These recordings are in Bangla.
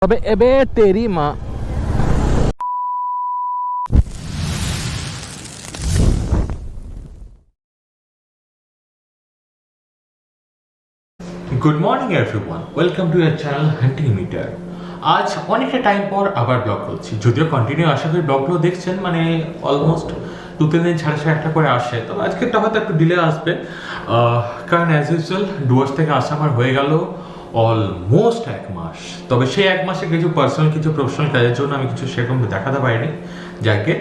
अबे एबे तेरी माँ। Good morning everyone, welcome to your channel hunting meter. আজ অনেকটা টাইম পর আবার ব্লগ করছি, যদিও কন্টিনিউ আশা করি ব্লগগুলো দেখছেন, মানে অলমোস্ট 2-3 দিন ছাড়া ছাড়া একটা করে আসে। তো আজকেরটা হয়তো একটু ডিলে আসবে, কারণ অ্যাজ ইউজুয়াল ডুয়ার্স থেকে আসা আমার হয়ে গেল অলমোস্ট 1 মাস। তবে সেই 1 মাসে কিছু পার্সোনাল কিছু প্রফেশনাল কাজের জন্য আমি কিছু সেরকম দেখাতে পারিনি। যাকে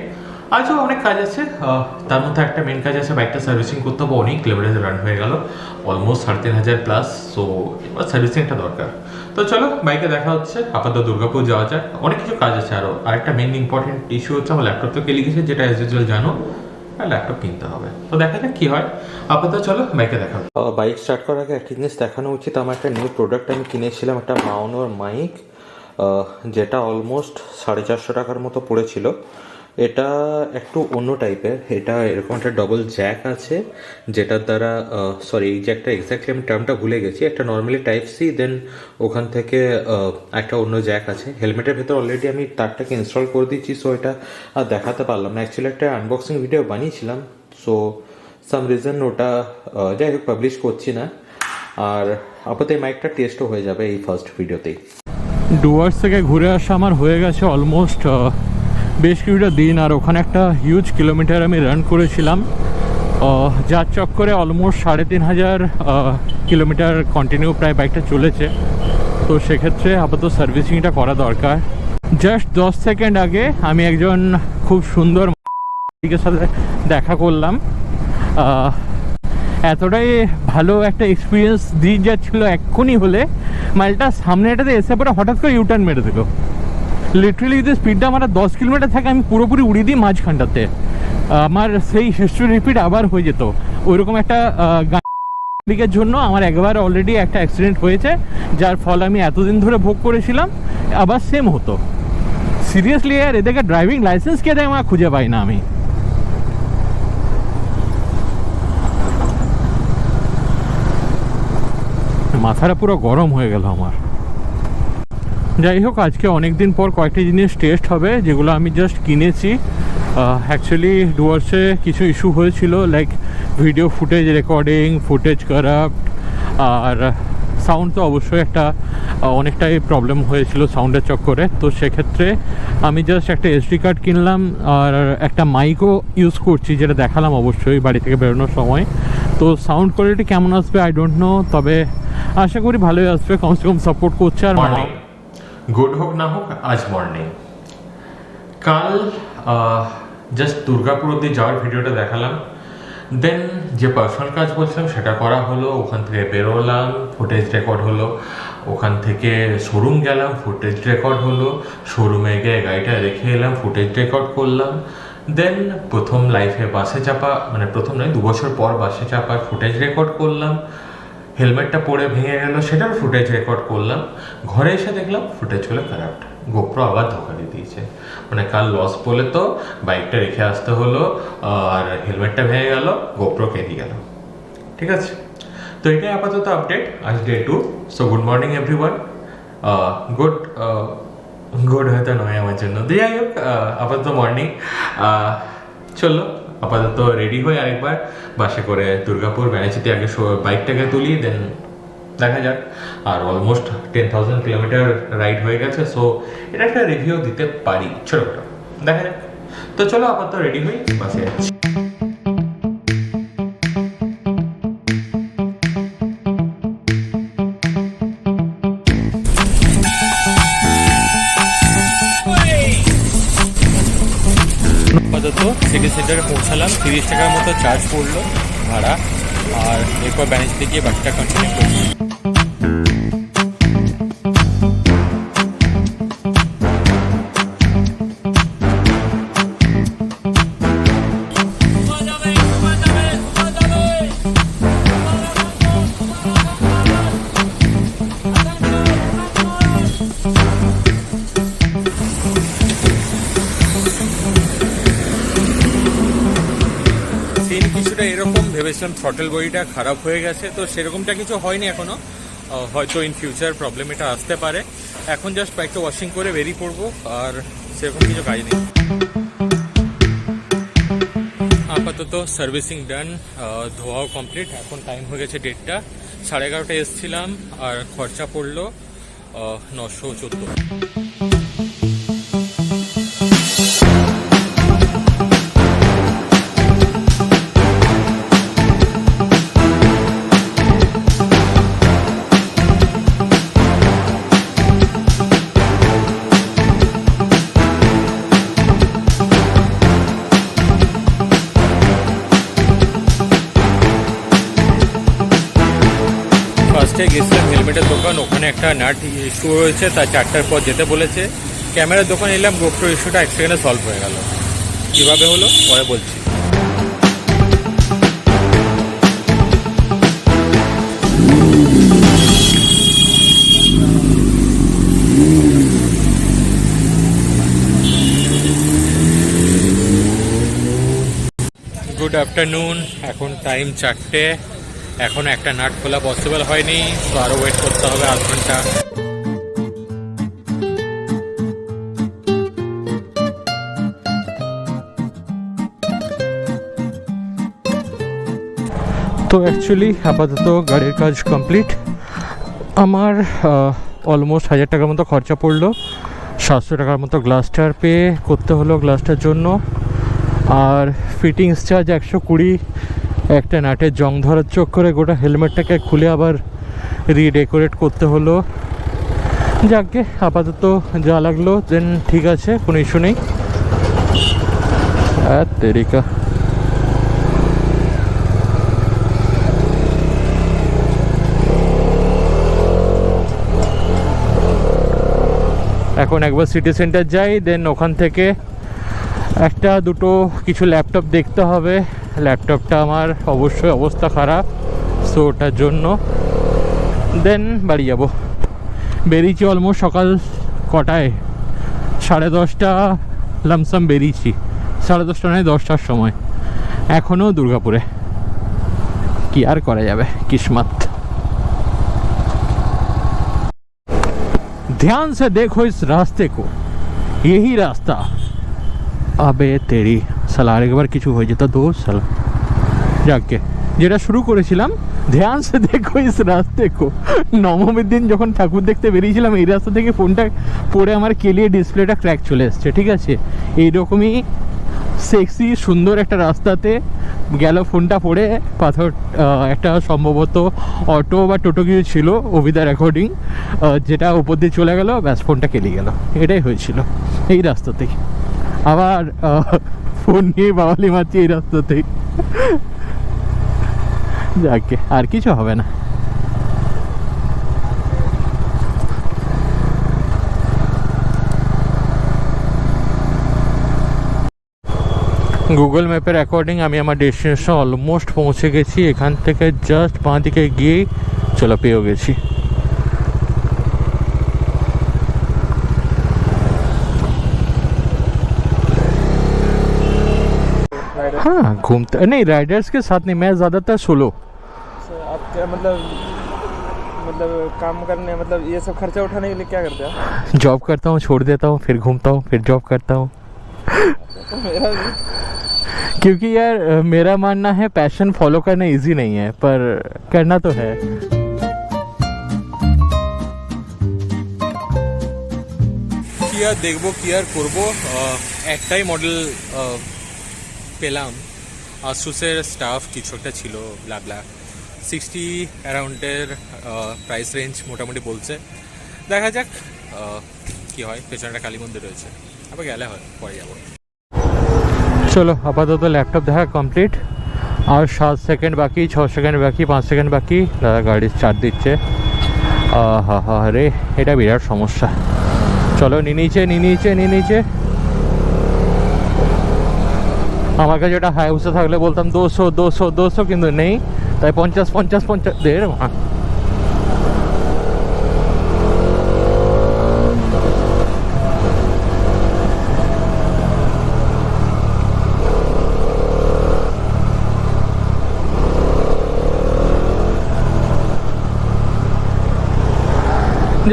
আজও অনেক কাজ আছে, তার মধ্যে একটা মেন কাজ আছে, বাইকটা সার্ভিসিং করতে হবে। অনেক কিলোমিটার রান হয়ে গেল, অলমোস্ট 3,500 প্লাস। সো এবার সার্ভিসিংটা দরকার। তো চলো বাইকে দেখা হচ্ছে। আপাতত দুর্গাপুর যাওয়া যাক, অনেক কিছু কাজ আছে আরও। আরেকটা মেন ইম্পর্টেন্ট ইস্যু হচ্ছে আমার ল্যাপটপ তো কেলে গেছে, যেটা অ্যাজ ইউজুয়াল জানো, আর ল্যাপটপ কিনতে হবে। তো দেখা যাক কী হয়। আপাতত চলো বাইকে দেখা। বাইক স্টার্ট করার আগে একটা জিনিস দেখানো উচিত, আমার একটা নিউ প্রোডাক্ট আমি কিনেছিলাম, একটা মাউনোর মাইক, যেটা অলমোস্ট 450 টাকার মতো পড়েছিল। এটা একটু অন্য টাইপের, এটা এরকম একটা ডবল জ্যাক আছে, যেটার দ্বারা সরি এই জ্যাকটা এক্স্যাক্টলি আমি টার্মটা ভুলে গেছি। একটা নর্মালি টাইপ সি, দেন ওখান থেকে একটা অন্য জ্যাক আছে। হেলমেটের ভেতর অলরেডি আমি তারটাকে ইনস্টল করে দিচ্ছি, সো এটা আর দেখাতে পারলাম না। অ্যাকচুয়ালি একটা আনবক্সিং ভিডিও বানিয়েছিলাম, সো সাম রিজন ওটা যাই হোক পাবলিশ করছি না। আর আপাতত এই মাইকটা টেস্টও হয়ে যাবে এই ফার্স্ট ভিডিওতেই। ডুয়ার্স থেকে ঘুরে আসা আমার হয়ে গেছে অলমোস্ট বেশ কিছুটা দিন। আর ওখানে একটা হিউজ কিলোমিটার আমি রান করেছিলাম, যার চক্করে অলমোস্ট 3,500 কিলোমিটার কন্টিনিউ প্রায় বাইকটা চলেছে। তো সেক্ষেত্রে আপাতত সার্ভিসিংটা করা দরকার। জাস্ট 10 সেকেন্ড আগে আমি একজন খুব সুন্দর মালিকের সাথে দেখা করলাম। এতটাই ভালো একটা এক্সপিরিয়েন্স দিয়ে যাচ্ছিলো এক্ষুনি হলে, মাইলটা সামনে এটাতে এসে পরে হঠাৎ করে ইউটার্ন মেরে দিল। লিটারেলি যদি স্পিডটা আমার 10 কিলোমিটার থাকে, আমি পুরোপুরি উড়িয়ে দিই মাঝখানটাতে। আমার সেই হিস্ট্রি রিপিট আবার হয়ে যেত। ওইরকম একটা গাড়ির জন্য আমার একবার অলরেডি একটা অ্যাক্সিডেন্ট হয়েছে, যার ফল আমি এতদিন ধরে ভোগ করেছিলাম, আবার সেম হতো। সিরিয়াসলি আর এদেরকে ড্রাইভিং লাইসেন্স কে দেয় আমার খুঁজে পাই না আমি। মাথাটা পুরো গরম হয়ে গেল আমার। যাই হোক, আজকে অনেক দিন পর কয়েকটি জিনিস টেস্ট হবে, যেগুলো আমি জাস্ট কিনেছি। অ্যাকচুয়ালি ডুয়ার্সে কিছু ইস্যু হয়েছিল, like video footage recording, footage corrupt, আর সাউন্ড তো অবশ্যই একটা অনেকটাই প্রবলেম হয়েছিল সাউন্ডের চক্করে। তো সেক্ষেত্রে আমি জাস্ট একটা এসডি কার্ড কিনলাম, আর একটা মাইকও ইউজ করছি, যেটা দেখালাম অবশ্যই বাড়ি থেকে বেরোনোর সময়। তো সাউন্ড কোয়ালিটি কেমন আসবে আই ডোন্ট নো, তবে আশা করি ভালোই আসবে, কমসে কম সাপোর্ট করছে। আর গুড হোক না হোক, আজ মর্নিং। কাল জাস্ট দুর্গাপুর অব্দি যাওয়ার ভিডিওটা দেখালাম, দেন যে পার্সোনাল কাজ বলছিলাম সেটা করা হলো। ওখান থেকে বেরোলাম, ফুটেজ রেকর্ড হলো। ওখান থেকে শোরুম গেলাম, ফুটেজ রেকর্ড হলো। শোরুমে গিয়ে গাড়িটা রেখে এলাম, ফুটেজ রেকর্ড করলাম। দেন প্রথম লাইফে বাসে চাপা, মানে প্রথম নয় 2 বছর পর বাসে চাপার ফুটেজ রেকর্ড করলাম। হেলমেটটা পরে ভেঙে গেল, সেটার ফুটেজ রেকর্ড করলাম। ঘরে এসে দেখলাম ফুটেজগুলো কারাপ্ট, গোপ্রো আবার ধোকা দিয়ে দিয়েছে। মানে কাল লস বলে তো বাইকটা রেখে আসতে হলো, আর হেলমেটটা ভেঙে গেল, গোপ্রো কেটে গেল। ঠিক আছে, তো এটাই আপাতত আপডেট, আজ day 2। So good morning everyone. Good হয়তো নয় আমার জন্য, যাই হোক আপাতত মর্নিং। চলো আপাতত রেডি হয়ে আরেকবার বাসে করে দুর্গাপুর ব্যানাচিতে আগে বাইকটাকে তুলি, দেন দেখা যাক। আর অলমোস্ট 10,000 কিলোমিটার রাইড হয়ে গেছে, সো এটা একটা রিভিউ দিতে পারি ছোটখাটো, দেখা যাক। তো চলো আপাতত রেডি হই, বাসে যাচ্ছি। আপাতত সিটি সেন্টারে পৌঁছালাম, 30 টাকার মতো চার্জ পড়লো ভাড়া। আর এরপর ব্যানাচিতে গিয়ে বাকিটা কন্টিনিউ করছি। কিছুটা এরকম ভেবেছিলাম, থ্রটল বডিটা খারাপ হয়ে গেছে, তো সেরকমটা কিছু হয়নি এখনো। হয়তো ইন ফিউচার প্রবলেম এটা আসতে পারে। এখন জাস্ট বাইকটা ওয়াশিং করে বেরিয়ে পড়বো, আর সেরকম কিছু কাজ নেই। আপাতত সার্ভিসিং ডান, ধোয়াও কমপ্লিট। এখন টাইম হয়ে গেছে 1:30, 11:30 এসেছিলাম, আর খরচা পড়লো 914। ফার্স্টে গেছিলাম হেলমেটের দোকান, ওখানে একটা নাট ইস্যু হয়েছে, তার 4টার পর যেতে বলেছে। ক্যামেরার দোকান এলাম, গোপ্রো ইস্যুটা 1 সেকেন্ডে সলভ হয়ে গেল। কীভাবে হলো পরে বলছি। গুড আফটারনুন, এখন টাইম 4টে। এখন একটা নাট খোলা পসিবল হয়নি, তো আরও ওয়েট করতে হবে আধ ঘন্টা। তো অ্যাকচুয়ালি আপাতত গাড়ির কাজ কমপ্লিট। আমার অলমোস্ট 1000 টাকার মতো খরচা পড়লো। 700 টাকার মতো গ্লাসটার পে করতে হলো গ্লাসটার জন্য, আর ফিটিংস চার্জ 120। একটা নাটের জং ধরার চোখ করে গোটা হেলমেটটাকে খুলে আবার রিডেকোরেট করতে হলো। যাকে আপাতত যা লাগলো দেন ঠিক আছে, কোনো ইস্যু নেই। তেরিকা এখন একবার সিটি সেন্টার যাই, দেন ওখান থেকে একটা দুটো কিছু ল্যাপটপ দেখতে হবে। ল্যাপটপটা আমার অবশ্যই অবস্থা খারাপ, সো ওটার জন্য দেন বাড়ি যাব। বেরিয়েছি অলমোস্ট সকাল কটায়, 10:30 লামসাম বেরিয়েছি। 10:30 নয়, 10টার সময়। এখনও দুর্গাপুরে, কি আর করা যাবে, কিসমত। ध्यान से देखो इस रास्ते को, यही रास्ता। আবে তেরি সালা, আরেকবার কিছু হয়ে যেত দোষ সালা। যাকে যেটা শুরু করেছিলাম, ধ্যান সে দেখো ইস রাস্তে কো। নবমীর দিন যখন ঠাকুর দেখতে বেরিয়েছিলাম, এই রাস্তা থেকে ফোনটা পড়ে আমার কেলিয়ে ডিসপ্লেটা ক্র্যাক চলে এসছে। ঠিক আছে, এইরকমই সেক্সি সুন্দর একটা রাস্তাতে গেল ফোনটা পড়ে। পাথর একটা সম্ভবত অটো বা টোটো কিছু ছিল অভিদার অ্যাকর্ডিং, যেটা উপর দিয়ে চলে গেল, ব্যাস ফোনটা কেটে গেল। এটাই হয়েছিল এই রাস্তাতেই। আবার ফোন নিয়ে বাওয়ালি মারছি এই রাস্তাতেই। যাকে আর কিছু হবে না। গুগল ম্যাপের অ্যাকর্ডিং আমি আমার ডেস্টিনেশন অলমোস্ট পৌঁছে গেছি। এখান থেকে জাস্ট বাঁ দিকে গিয়েই চলো পেয়েও গেছি। हाँ घूमते नहीं, राइडर्स के साथ नहीं, मैं ज़्यादातर सोलो। आप क्या मतलब काम करने, मतलब ये सब खर्चा उठाने के लिए क्या करते हो? जॉब करता हूँ, छोड़ देता हूँ, फिर घूमता हूँ, फिर जॉब करता हूँ। तो मेरा भी, क्योंकि यार मेरा मानना है पैशन फॉलो करना इजी नहीं है, पर करना तो है। কি আর দেখবো, কি আর করবো, একটাই মডেল পেলাম। আসুসের স্টাফ কিছু একটা ছিল, ব্লা ব্লা 60 অ্যারাউন্ডের প্রাইস রেঞ্জ মোটামুটি বলছে। দেখা যাক কি হয়। পেছনে একটা কালী মন্দির রয়েছে, আবার গেলে হয় পরে যাবো। চলো আপাতত ল্যাপটপ দেখা কমপ্লিট। আর 7 সেকেন্ড বাকি, 6 সেকেন্ড বাকি, 5 সেকেন্ড বাকি। দাদা গাড়ি স্টার্ট দিচ্ছে। হা হা রে, এটা বিরাট সমস্যা। চলো নিচে। আমার কাছে এটা হাইউসে থাকলে বলতাম 200 কিন্তু নেই, তাই 50 দের।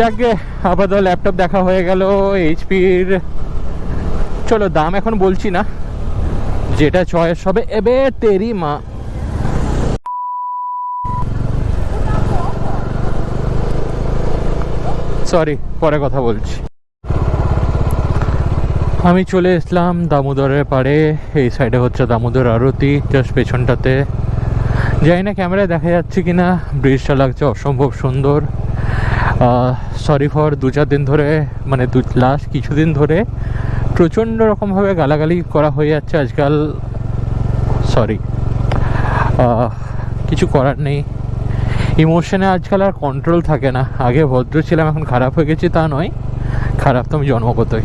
যাকে আপাতত ল্যাপটপ দেখা হয়ে গেল এইচপির। চলো দাম এখন বলছি না, যেটা চয়েস হবে। এবে তেরি মা, সরি পরে কথা বলছি। আমি চলে এসলাম দামোদরের পাড়ে। এই সাইডে হচ্ছে দামোদর আরতি, জাস্ট পেছনটাতে। জানি না ক্যামেরায় দেখা যাচ্ছে কিনা, ব্রিজটা লাগছে অসম্ভব সুন্দর। সরি ফর 2-4 দিন ধরে, মানে লাস্ট কিছুদিন ধরে প্রচণ্ড রকমভাবে গালাগালি করা হয়ে যাচ্ছে আজকাল। সরি, কিছু করার নেই। ইমোশনে আজকাল আর কন্ট্রোল থাকে না। আগে ভদ্র ছিলাম, এখন খারাপ হয়ে গেছি তা নয়, খারাপ তো আমি জন্মগতই।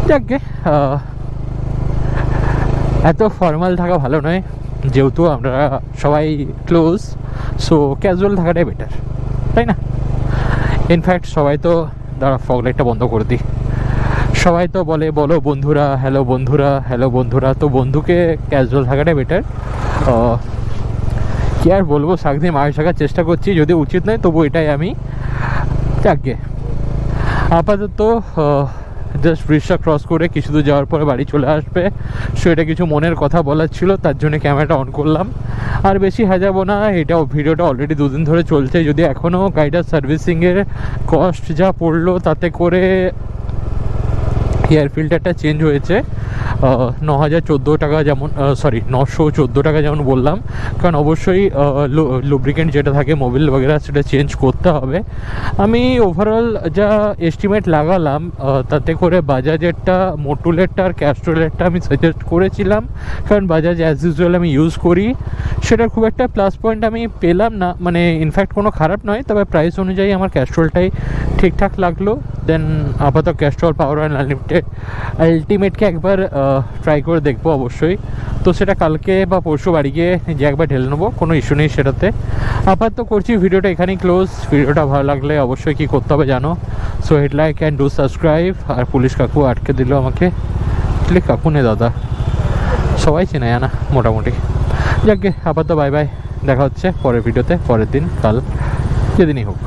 যাকে এত ফর্মাল থাকা ভালো নয়, যেহেতু আমরা সবাই ক্লোজ, সো ক্যাজুয়াল থাকাটাই বেটার, তাই না? ইনফ্যাক্ট সবাই তো, দাঁড়া ফগ লাইটটা বন্ধ করে দিই, সবাই তো বলে বলো বন্ধুরা, হ্যালো বন্ধুরা, হ্যালো বন্ধুরা। তো বন্ধুকে ক্যাজুয়াল থাকাটাই বেটার। কি আর বলবো, সাকদিন মায়ের থাকার চেষ্টা করছি, যদি উচিত নয় তবু এটাই আমি। যাকে আপাতত জাস্ট ব্রিজটা ক্রস করে কিছু দূর যাওয়ার পরে বাড়ি চলে আসবে। সো এটা কিছু মনের কথা বলার ছিল, তার জন্য ক্যামেরাটা অন করলাম। আর বেশি হাজাবো না, এটাও ভিডিওটা অলরেডি 2 দিন ধরে চলছে। যদি এখনও গাড়িটার সার্ভিসিংয়ের কস্ট যা পড়লো, তাতে করে এয়ার ফিল্টারটা চেঞ্জ হয়েছে 9,014 টাকা, যেমন সরি 914 টাকা যেমন বললাম। কারণ অবশ্যই লুব্রিকেন্ট যেটা থাকে মোবিল বগেরা, সেটা চেঞ্জ করতে হবে। আমি ওভারঅল যা এস্টিমেট লাগালাম, তাতে করে বাজাজেরটা, মোটুলেরটা আর ক্যাস্ট্রোলেরটা আমি সাজেস্ট করেছিলাম, কারণ বাজাজ অ্যাজ ইউজুয়াল আমি ইউজ করি। সেটার খুব একটা প্লাস পয়েন্ট আমি পেলাম না, মানে ইনফ্যাক্ট কোনো খারাপ নয়, তবে প্রাইস অনুযায়ী আমার ক্যাস্ট্রোলটাই ঠিকঠাক লাগলো। দেন আপাতত ক্যাস্ট্রল পাওয়ার অ্যান্ড আনলিমিটেড আলটিমেটকে একবার ট্রাই করে দেখবো অবশ্যই। তো সেটা কালকে বা পরশু বাড়ি গিয়ে যে একবার ঢেলে নেবো, কোনো ইস্যু নেই সেটাতে। আপাতত করছি ভিডিওটা এখানেই ক্লোজ। ভিডিওটা ভালো লাগলে অবশ্যই কী করতে হবে জানো, so hit like and do subscribe. আর পুলিশ কাকু আটকে দিল আমাকে, আসলে কাকু নে দাদা, সবাই চেনে না মোটামুটি। যাকে আপাতত বাই বাই, দেখা হচ্ছে পরের ভিডিওতে, পরের দিন, কাল, যেদিনই হোক।